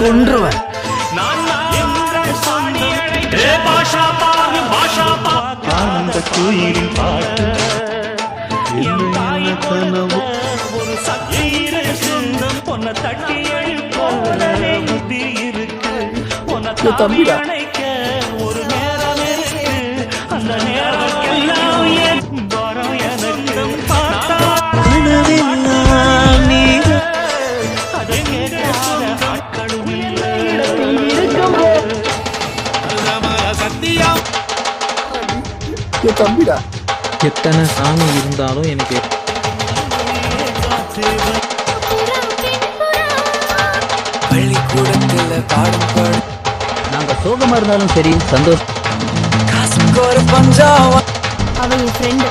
கொன்றுவேன். ஆனந்த கோயிலின் பாட்டு ஒரு சக்தியிரு சொந்தம் பொன்ன தட்டி புத்தி இருக்கு தம்பிடா ஒரு நேரம் இருக்கு அந்த நேரம் எனக்கு பார்த்தா அதை கேட்காத ஆட்களும் இல்லை. சத்தியா தம்பிடா எத்தனை சாமி இருந்தாலும் எனக்கு பள்ளிக்கூடத்துல பாடும் பாடு நாங்க சோகமா இருந்தாலும் சரி சந்தோஷம் காசுக்கு ஒரு பஞ்சாவ அவன் என் ஃப்ரெண்டு.